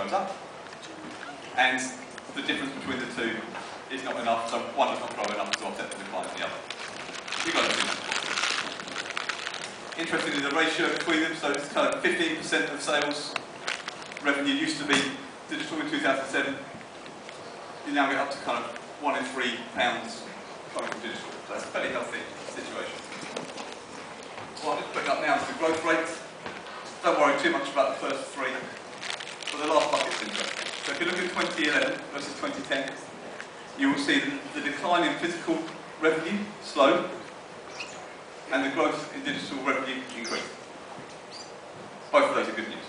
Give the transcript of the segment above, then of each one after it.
goes up, and the difference between the two is not enough, so one does not grow enough to offset the decline of the other. You've got to do that. Interestingly, the ratio between them, so it's kind of 15% of sales revenue used to be digital in 2007. You now get up to kind of £1 in £3 coming from digital. So that's a fairly healthy situation. So I'm just putting up now to the growth rate. Don't worry too much about the first three, but the last bucket's interesting. So if you look at 2011 versus 2010, you will see the decline in physical revenue slowed, and the growth in digital revenue increased. Both of those are good news.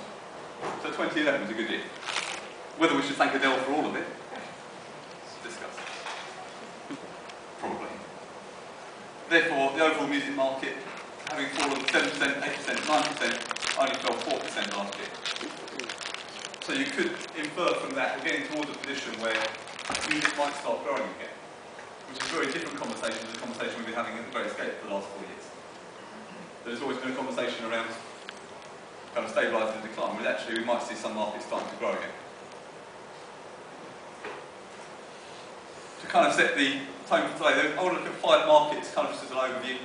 So 2011 was a good year. Whether we should thank Adele for all of it, discuss. Probably. Therefore, the overall music market, having fallen 7%, 8%, 9%, only fell 4% last year. So you could infer from that we're getting towards a position where music might start growing again, which is a very different conversation to the conversation we've been having at the Great Escape for the last 4 years. There's always been a conversation around kind of stabilising the decline, but actually we might see some markets starting to grow again. To kind of set the tone for today, I want to look at 5 markets kind of just as an overview.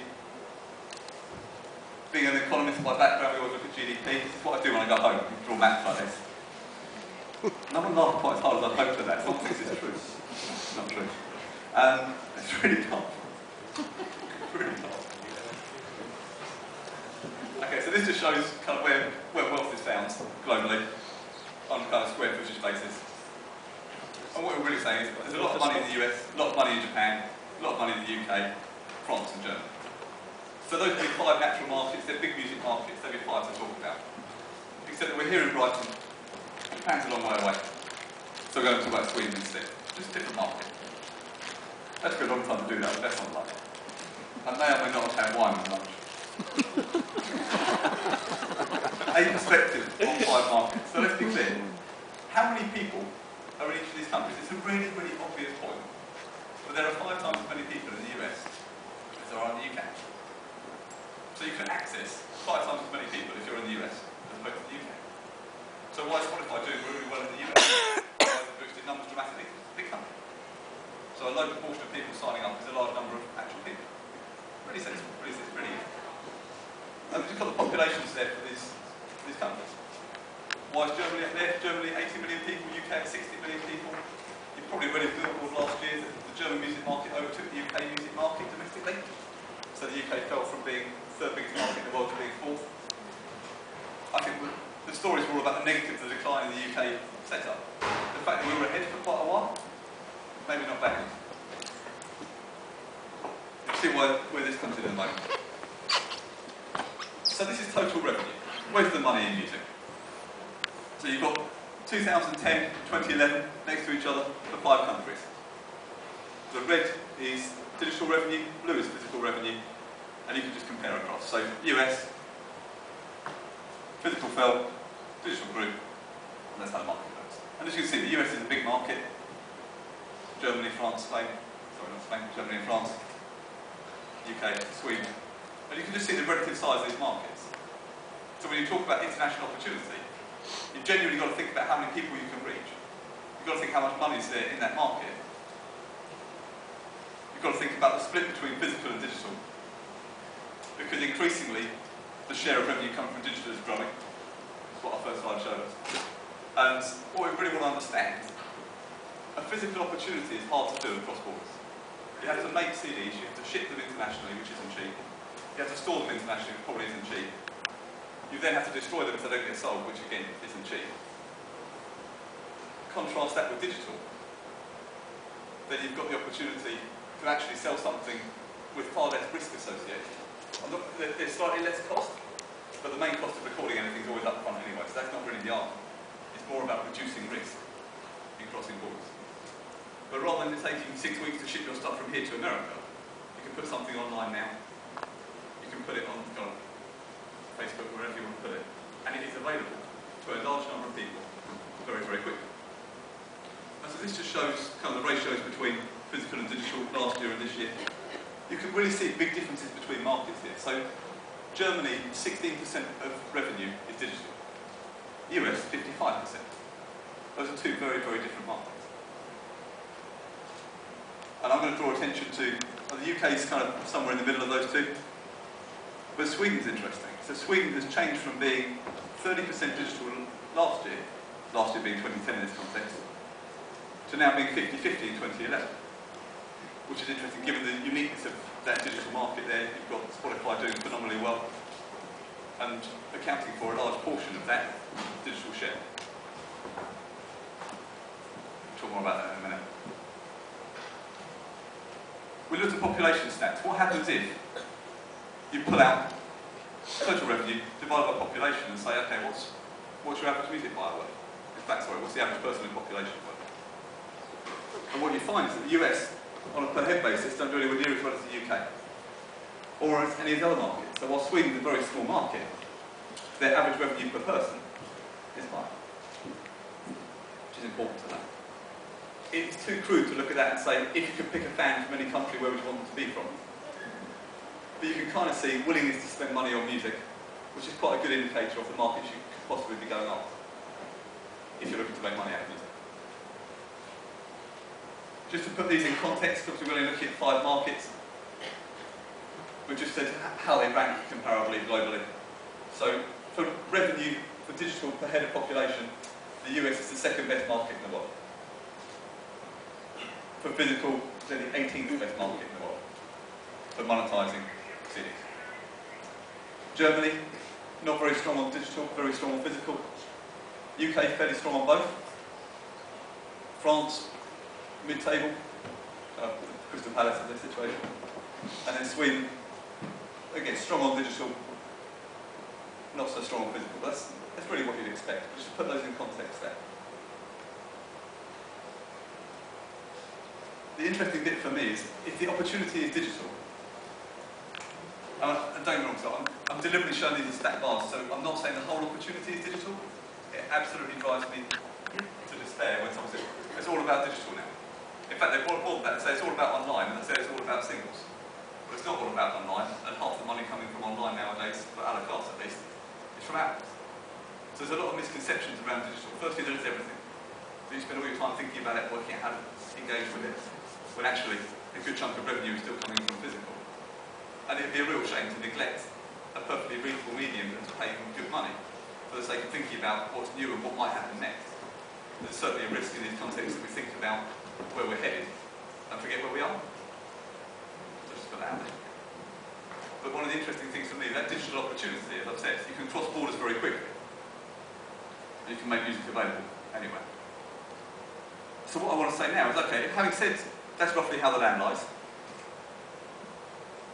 Being an economist by background, we always look at GDP. This is what I do when I go home, I draw maps like this. No one laughed quite as hard as I hoped at that. Someone thinks it's true. It's not true. It's really tough. Really tough. Okay, so this just shows kind of where wealth is found globally on a kind of square footage basis. And what we're really saying is there's a lot of money in the US, a lot of money in Japan, a lot of money in the UK, France and Germany. So those would be 5 natural markets, they're big music markets, there'd be 5 to talk about. Except that we're here in Brighton, Japan's a long way away. So we're going to talk about Sweden instead. Just a different market. That's a long time to do that, but that's not like it. I may or may not have had wine at lunch. A perspective on 5 markets. So let's be clear. How many people are in each of these countries? It's a really, really obvious point. But there are 5 times as many people in the US as there are in the UK. So you can access 5 times as many people if you're in the US as opposed to the UK. So why is Spotify doing really well in the US? Why is it boosted numbers dramatically? It's a big country. So a low proportion of people signing up is a large number of actual people. Really sensible, really easy. And we've just got the populations there for these countries. Why is Germany up there? Germany, 80 million people, UK, 60 million people. You've probably read in Billboard last year that the German music market overtook the UK music market domestically. So the UK fell from being the 3rd biggest market in the world to being 4th. I think the stories were all about the negatives of the decline in the UK setup. The fact that we were ahead for quite a while, maybe not bad. You'll see where this comes in a moment. So this is total revenue. Where's the money in music? So you've got 2010, 2011 next to each other for 5 countries. The red is digital revenue, blue is physical revenue, and you can just compare across. So US, physical fell, digital grew, and that's how the market goes. And as you can see, the US is a big market. Germany, France, Spain, sorry not Spain, Germany and France, UK, Sweden. But you can just see the relative size of these markets. So when you talk about international opportunity, you've genuinely got to think about how many people you can reach. You've got to think how much money is there in that market. You've got to think about the split between physical and digital. Because increasingly, the share of revenue coming from digital is growing. That's what our first slide showed us. And what we really want to understand, a physical opportunity is hard to do across borders. You have to make CDs, you have to ship them internationally, which isn't cheap. You have to store them internationally, which probably isn't cheap. You then have to destroy them so they don't get sold, which again isn't cheap. Contrast that with digital. Then you've got the opportunity to actually sell something with far less risk associated. There's slightly less cost, but the main cost of recording anything is always up front anyway, so that's not really the argument. It's more about reducing risk in crossing borders. But rather than it taking 6 weeks to ship your stuff from here to America, you can put something online now. You can put it on Facebook, wherever you want to put it, and it is available to a large number of people very, very quickly. And so this just shows kind of the ratios between physical and digital last year and this year. You can really see big differences between markets here. So Germany, 16% of revenue is digital. US, 55%. Those are two very, very different markets. And I'm going to draw attention to, well, the UK is kind of somewhere in the middle of those two. But Sweden's interesting. So Sweden has changed from being 30% digital last year being 2010 in this context, to now being 50-50 in 2011. Which is interesting given the uniqueness of that digital market there. You've got Spotify doing phenomenally well and accounting for a large portion of that digital share. We'll talk more about that in a minute. We looked at population stats. What happens if you pull out total revenue divided by population and say, okay, what's your average music buyer worth? In fact, sorry, what's the average person in population worth? And what you find is that the US, on a per head basis, don't do anywhere near as well as the UK, or as any of the other markets. So while Sweden's a very small market, their average revenue per person is higher, which is important to know. It's too crude to look at that and say, if you could pick a fan from any country, where would you want them to be from? But you can kind of see willingness to spend money on music, which is quite a good indicator of the markets you could possibly be going after, if you're looking to make money out of music. Just to put these in context, because we're only looking at 5 markets, we've just said how they rank comparably globally. So for revenue for digital per head of population, the US is the 2nd best market in the world. For physical, they're the 18th best market in the world for monetising CDs. Germany, not very strong on digital, very strong on physical. UK, fairly strong on both. France, mid-table, Crystal Palace in this situation. And then Sweden, again, strong on digital, not so strong on physical. That's really what you'd expect. Just to put those in context there. The interesting bit for me is, if the opportunity is digital, and don't get me wrong, so I'm deliberately showing these as stacked bars, so I'm not saying the whole opportunity is digital. It absolutely drives me to despair when someone says, it's all about digital now. In fact, they've more than that, they say it's all about online, and they say it's all about singles. But it's not all about online, and half the money coming from online nowadays, for a la carte at least, is from apples. So there's a lot of misconceptions around digital. Firstly, there is everything. So you spend all your time thinking about it, working out how to engage with it, when actually a good chunk of revenue is still coming from physical. And it'd be a real shame to neglect a perfectly reasonable medium and to pay good money for the sake of thinking about what's new and what might happen next. There's certainly a risk in these contexts that we think about where we're headed and forget where we are. So just put that out there. But one of the interesting things for me, that digital opportunity, as I've said, you can cross borders very quickly. You can make music available anywhere. So what I want to say now is, okay, having said that's roughly how the land lies,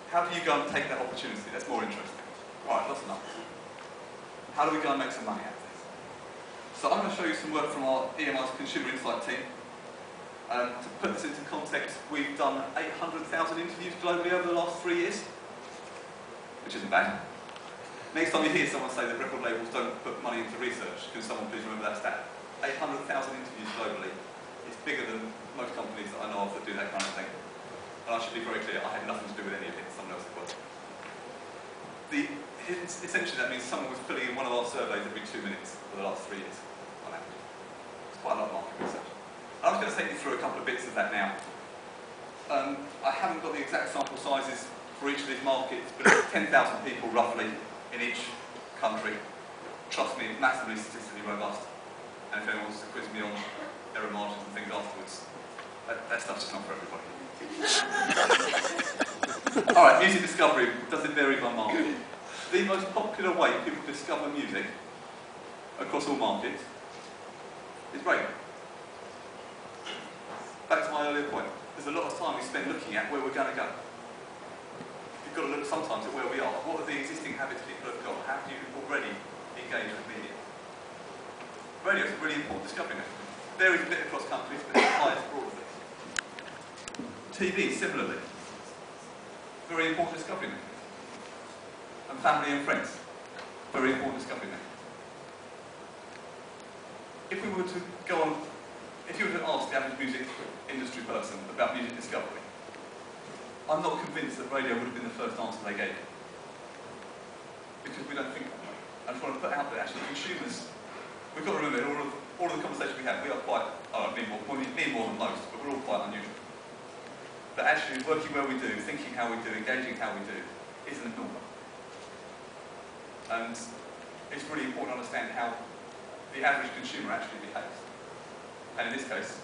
how do you go and take that opportunity? That's more interesting. Right, lots of numbers. How do we go and make some money out of this? So I'm going to show you some work from our EMI's Consumer Insight team. To put this into context, we've done 800,000 interviews globally over the last 3 years, which isn't bad. Next time you hear someone say that record labels don't put money into research, can someone please remember that stat? 800,000 interviews globally. It's bigger than most companies that I know of that do that kind of thing. And I should be very clear, I had nothing to do with any of it, someone else was. Essentially that means someone was filling in one of our surveys every 2 minutes for the last 3 years, on average. It's quite a lot of market research. I'm just going to take you through a couple of bits of that now. I haven't got the exact sample sizes for each of these markets, but it's 10,000 people roughly in each country. Trust me, it's massively statistically robust. And if anyone wants to quiz me on error margins and things afterwards, that stuff's just not for everybody. Alright, music discovery. Does it vary by market? The most popular way people discover music across all markets is radio. Back to my earlier point. There's a lot of time we spend looking at where we're going to go. You've got to look sometimes at where we are. What are the existing habits people have got? How do you already engage with media? Radio is a really important discovery method. Varies a bit across countries, but it's the highest for all of this. TV, similarly. Very important discovery method. And family and friends. Very important discovery method. If we were to go on, if you were to ask the average music industry person about music discovery, I'm not convinced that radio would have been the first answer they gave. Because we don't think that way. I just want to put out there, actually, consumers, we've got to remember, all of the conversation we have, we are quite, me more than most, but we're all quite unusual. But actually working where we do, thinking how we do, engaging how we do, isn't normal. And it's really important to understand how the average consumer actually behaves. And in this case,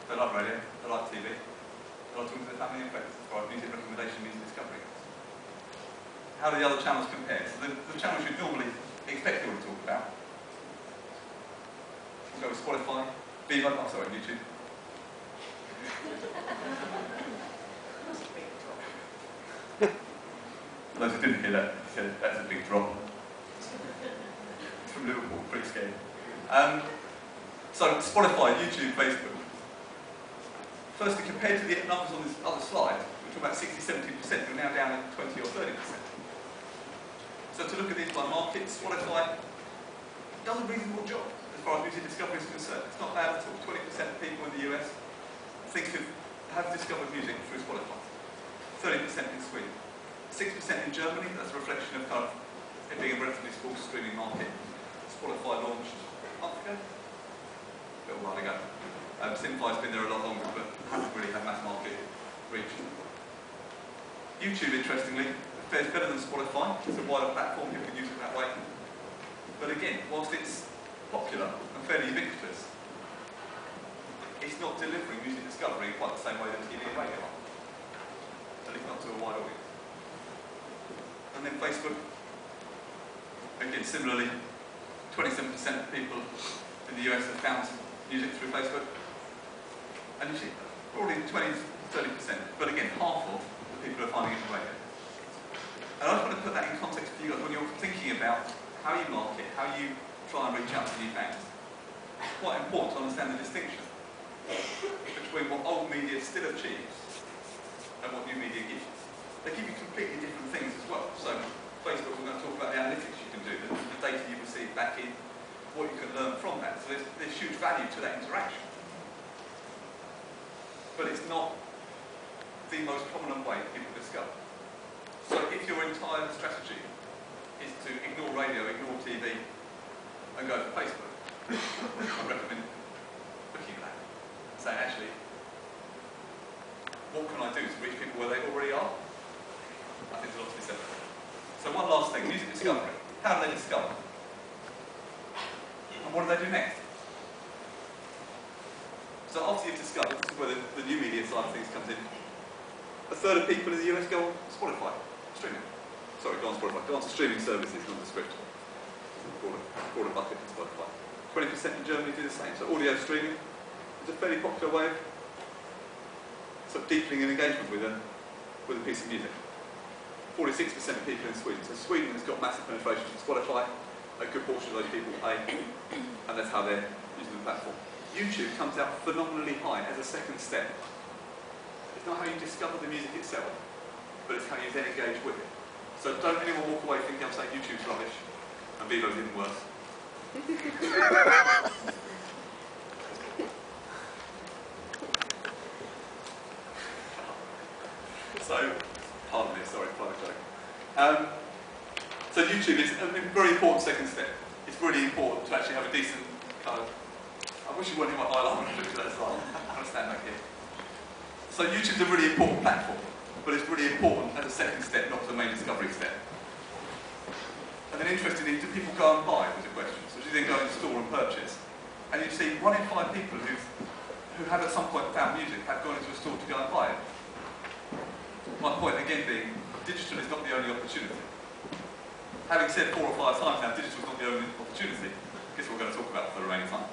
they like radio, they like TV, they like talking to their family and friends, as far as music recommendation, music discovery goes. How do the other channels compare? So the channels you'd normally expect people to talk about. We'll go with Spotify, Vivo, oh sorry, YouTube. For those who didn't hear that, he said that's a big drop. It's from Liverpool, pretty scary. So Spotify, YouTube, Facebook. Firstly, compared to the numbers on this other slide, we're talking about 60–70%, we're now down at 20 or 30%. So to look at these by market, Spotify does a reasonable job as far as music discovery is concerned. It's not bad at all. 20% of people in the US have discovered music through Spotify. 30% in Sweden. 6% in Germany, that's a reflection of kind of it being a relatively small streaming market. Spotify launched a month ago? A little while ago. Simplify's been there a lot longer, but hasn't really had mass market reach. YouTube, interestingly, fares better than Spotify. It's a wider platform, people can use it that way. But again, whilst it's popular and fairly ubiquitous, it's not delivering music discovery in quite the same way that TV and radio are. At least not to a wide audience. And then Facebook, again, similarly, 27% of people in the US have found music through Facebook. And you see, probably 20–30%, but again, half of the people are finding it on radio. And I just want to put that in context for you guys when you're thinking about how you market, how you try and reach out to new fans. It's quite important to understand the distinction between what old media still achieves and what new media gives you. They give you completely different things as well. So Facebook, we're going to talk about the analytics you can do, the data you receive back in, what you can learn from that. So there's huge value to that interaction. But it's not the most prominent way people discover. So if your entire strategy is to ignore radio, ignore TV, and go for Facebook, I recommend looking at that and saying, actually, what can I do to reach people where they already are? I think there's a lot to be said for that. So one last thing, music discovery. How do they discover? And what do they do next? So after you've discovered, this is where the new media side of things comes in. A third of people in the US go on Spotify, streaming. Sorry, go on Spotify, go on to streaming services, not description. Broader bucket in Spotify. 20% in Germany do the same. So audio streaming is a fairly popular way of sort of deepening an engagement with a piece of music. 46% of people in Sweden. So Sweden has got massive penetration to Spotify. A good portion of those people pay, and that's how they're using the platform. YouTube comes out phenomenally high as a second step. It's not how you discover the music itself, but it's how you then engage with it. So don't anyone walk away thinking I'm saying YouTube's rubbish and Vivo's even worse. So, pardon me, sorry, private joke. So YouTube is a very important second step. It's really important to actually have a decent kind of, I wish you weren't in my eyeliner when I looked at that slide. I'm going to stand back here. So YouTube's a really important platform, but it's really important as a second step, not as a main discovery step. And then interestingly, do people go and buy, was the question. So do you then go in the store and purchase? And you see 1 in 5 people who have at some point found music have gone into a store to go and buy it. My point again being, digital is not the only opportunity. Having said 4 or 5 times now, digital is not the only opportunity. I guess we're going to talk about for the remaining time.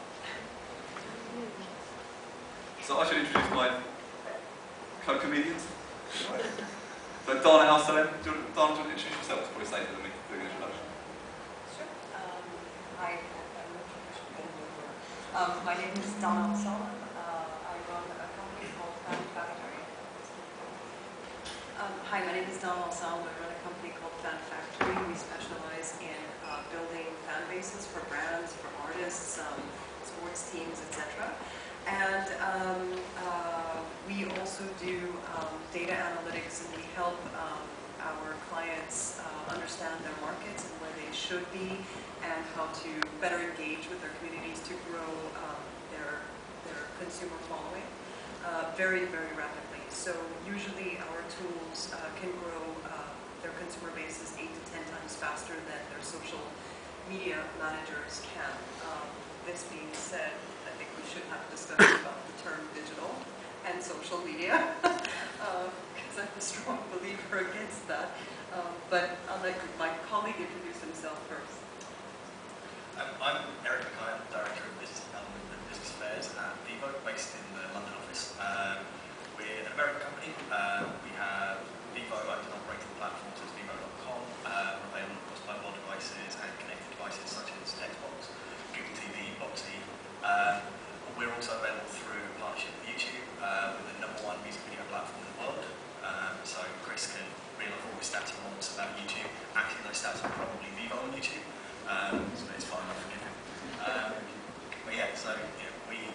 So I should introduce my co-comedians. So Dana Al-Salem, do you want to introduce yourself? It's probably safer than me doing an introduction. Sure. Hi, my name is Dana Al-Salem. I run a company called Fan Factory. Hi, my name is Dana Al-Salem. I run a company called Fan Factory. We specialize in building fan bases for brands, for artists, sports teams, etc. And we also do data analytics, and we help our clients understand their markets and where they should be, and how to better engage with their communities to grow consumer following very, very rapidly. So usually our tools can grow their consumer bases 8 to 10 times faster than their social media managers can. This being said, I think we should have a discussion about the term digital and social media, because I'm a strong believer against that. But I'll let my colleague introduce himself first. I'm Eric McKay, Director of Business Development and Business Affairs at Vivo, based in the London office. We're an American company. We have Vivo owned and operating platforms as vivo.com, available across mobile devices and connected devices such as Xbox, Google TV, Boxy. We're also available through a partnership with YouTube, with the #1 music video platform in the world. So Chris can reel off all the stats he wants about YouTube. Actually, those stats are probably Vivo on YouTube. So it's fine, I'll forgive him. But yeah, so we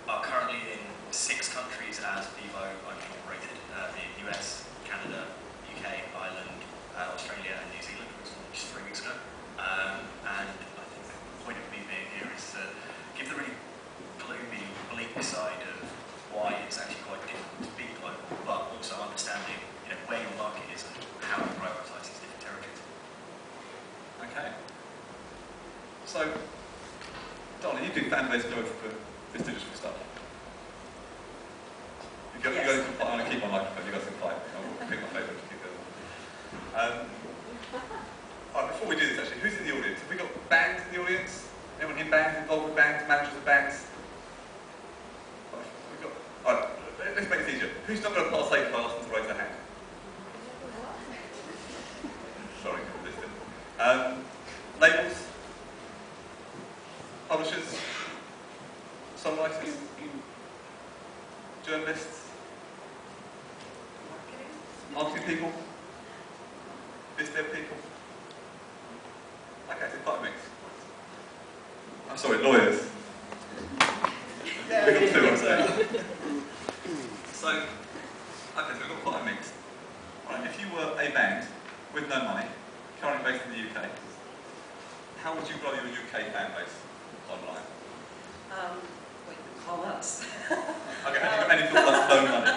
are currently in 6 countries as Vivo owned and operated, being US, Canada, UK, Ireland, Australia and New Zealand, which was launched 3 weeks ago. And I think the point of me being here is to give the really gloomy, bleak side of why it's actually quite difficult to be global, but also understanding where your market is and how you prioritise these different territories. Okay. So, Donna, you do fan-based growth for this digital stuff. You got to comply. I'm going to keep my microphone. You got to comply. I'll pick my favourite to keep going. Right, before we do this, actually, who's in the audience? Have we got bands in the audience? Anyone here bands, involved with bands, managers of bands? Alright, let's make this easier. Who's not going to partake if I ask them to raise their hand? Sorry, listen. Labels? Publishers? Songwriters? Journalists? Marketing people? Biz dev people? Okay, so quite a mix. I'm sorry, lawyers. We've got 2, I'm saying. So, okay, so we've got quite a mix. Right, if you were a band with no money, currently based in the UK, how would you grow your UK fan base online? Well, you can call us. Okay, any thoughts on no money?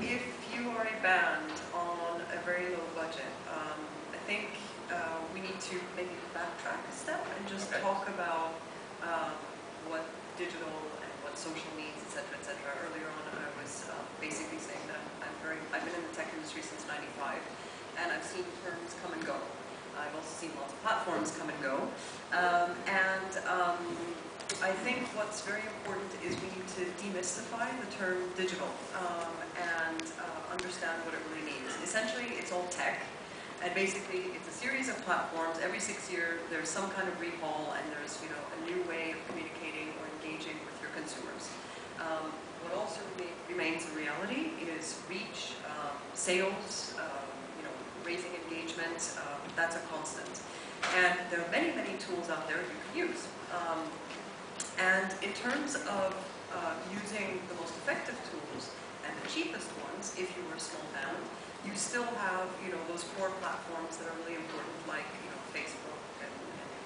If you are a band on a very low budget, I think we need to maybe backtrack a step and just talk about what digital and what social means, etc., etc. Earlier on, I was basically saying that I've been in the tech industry since '95, and I've seen terms come and go. I've also seen lots of platforms come and go, I think what's very important is we need to demystify the term digital and understand what it really means. Essentially, it's all tech. And basically, it's a series of platforms. Every 6 years, there's some kind of rehaul, and there's a new way of communicating or engaging with your consumers. What also remains a reality is reach, sales, raising engagement. That's a constant. And there are many, many tools out there you can use. And in terms of using the most effective tools and the cheapest ones, if you were a small band, you still have, those core platforms that are really important, like, Facebook and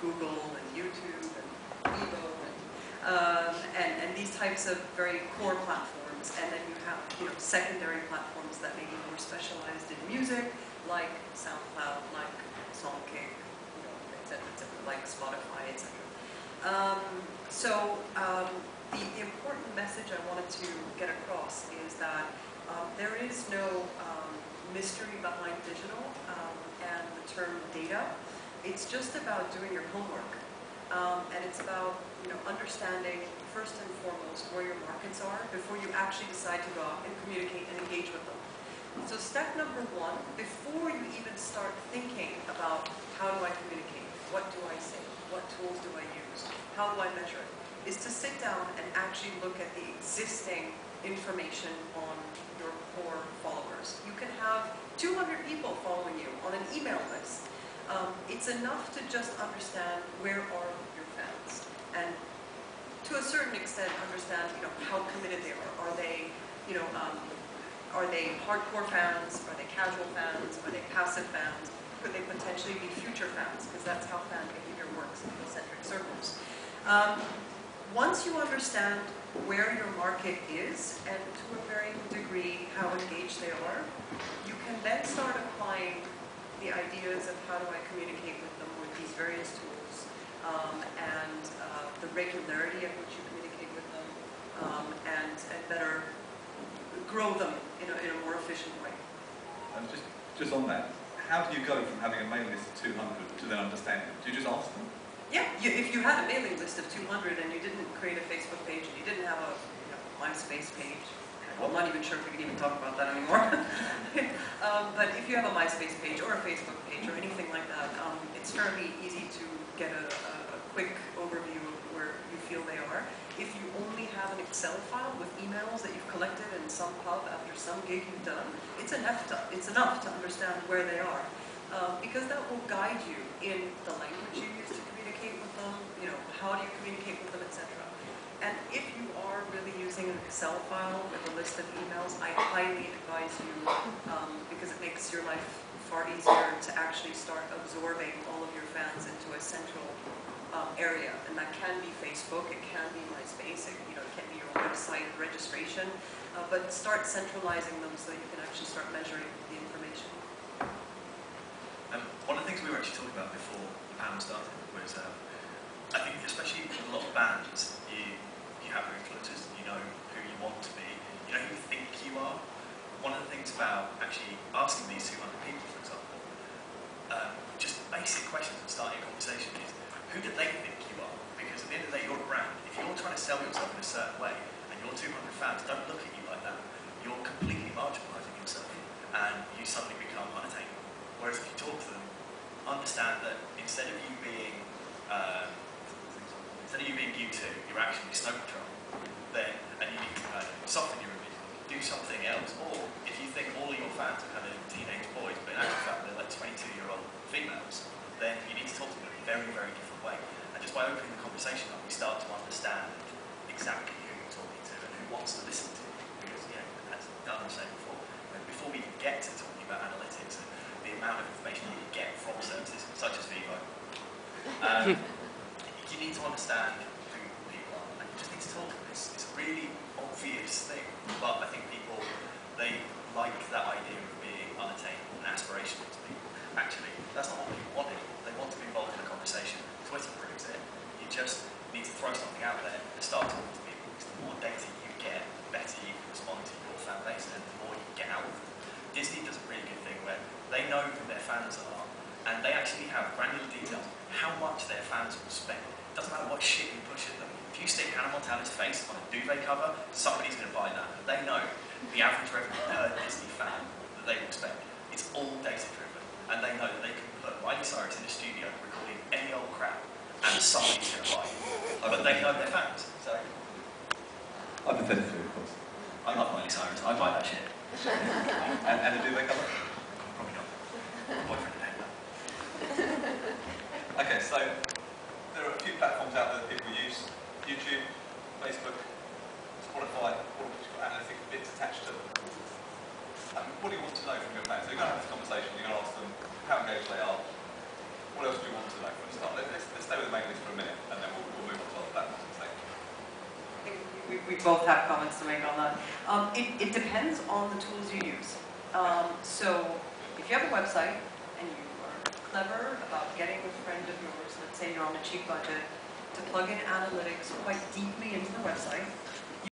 Google and YouTube and Evo and these types of very core platforms. And then you have, secondary platforms that may be more specialized in music, like SoundCloud, like Songkick, et cetera, like Spotify, et cetera. The important message I wanted to get across is that there is no mystery behind digital and the term data. It's just about doing your homework, and it's about understanding first and foremost where your markets are before you actually decide to go out and communicate and engage with them. So step number 1, before you even start thinking about how do I communicate, what do I say, what tools do I use, how do I measure it, is to sit down and actually look at the existing information on your core followers. You can have 200 people following you on an email list. It's enough to just understand where are your fans, and to a certain extent understand how committed they are. Are they hardcore fans? Are they casual fans? Are they passive fans? Could they potentially be future fans? Because that's how fan behavior works in egocentric circles. once you understand where your market is and to a varying degree how engaged they are, you can then start applying the ideas of how do I communicate with them with these various tools and the regularity at which you communicate with them and better grow them in a more efficient way. And just on that, how do you go from having a mailing list of 200 to then understanding? Do you just ask them? Yeah, if you had a mailing list of 200 and you didn't create a Facebook page and you didn't have a MySpace page, well, I'm not even sure if we can even talk about that anymore. But if you have a MySpace page or a Facebook page or anything like that, it's fairly easy to get a quick overview of where you feel they are. If you only have an Excel file with emails that you've collected in some pub after some gig you've done, it's enough to understand where they are. Because that will guide you in the language you use to communicate with them, how do you communicate with them, etc. And if you are really using an Excel file with a list of emails, I highly advise you, because it makes your life far easier to actually start absorbing all of your fans into a central area. And that can be Facebook, it can be MySpace, it can be your website registration, but start centralizing them so you can actually start measuring the information. One of the things we were actually talking about before the panel started was, I think especially with a lot of bands, you have your influencers, you know who you want to be, you know who you think you are. One of the things about actually asking these 200 people, for example, just basic questions and starting a conversation is, who do they think you are? Because at the end of the day, you're a brand. If you're trying to sell yourself in a certain way, and your 200 fans don't look at you like that, you're completely marginalising yourself, and you suddenly become unattainable. Whereas if you talk to them, understand that instead of you being U2, you're actually Snow Patrol, then, and you need to soften your image, do something else. Or if you think all of your fans are kind of teenage boys, but in actual fact they're like 22-year-old females, then you need to talk to them in a very, very different way. And just by opening the conversation up, we start to understand exactly who you're talking to and who wants to listen to you. Because, as Dana was saying before we even get to talking about analytics and the amount of information you can get from services such as Vivo, you need to understand who people are, and you just need to talk to them. It's a really obvious thing, but I think people, they like that idea of being unattainable and aspirational to people. Actually, that's not what people want anymore. They want to be involved in a conversation. Twitter proves it. You just need to throw something out there and start talking to people, because the more data you get, the better you can respond to your fan base, and the more you get out of them. Disney does a really good thing where they know who their fans are, and they actually have granular details how much their fans will spend. It doesn't matter what shit you push at them. If you stick Hannah Montana's face on a duvet cover, somebody's going to buy that. But they know the average revenue per Disney fan that they will spend. It's all data-driven, and they know that they can put Miley Cyrus in a studio recording any old crap, and somebody's going to buy it. But they know their fans. So, Hypothetically, of course. I love Miley Cyrus. I buy that shit. And do they cover? Probably not. My boyfriend would hate that. Okay, so there are a few platforms out there that people use. YouTube, Facebook, Spotify, all of which have got analytics bits attached to them. What do you want to know from your fans? So you're going to have this conversation, you're going to ask them how engaged they are. What else do you want to know for a start? Let's stay with the mailing list for a minute, and then we'll move on to other platforms in a second. I think we both have comments to make on that. It depends on the tools you use. So if you have a website and you are clever about getting a friend of yours, let's say you're on a cheap budget, to plug in analytics quite deep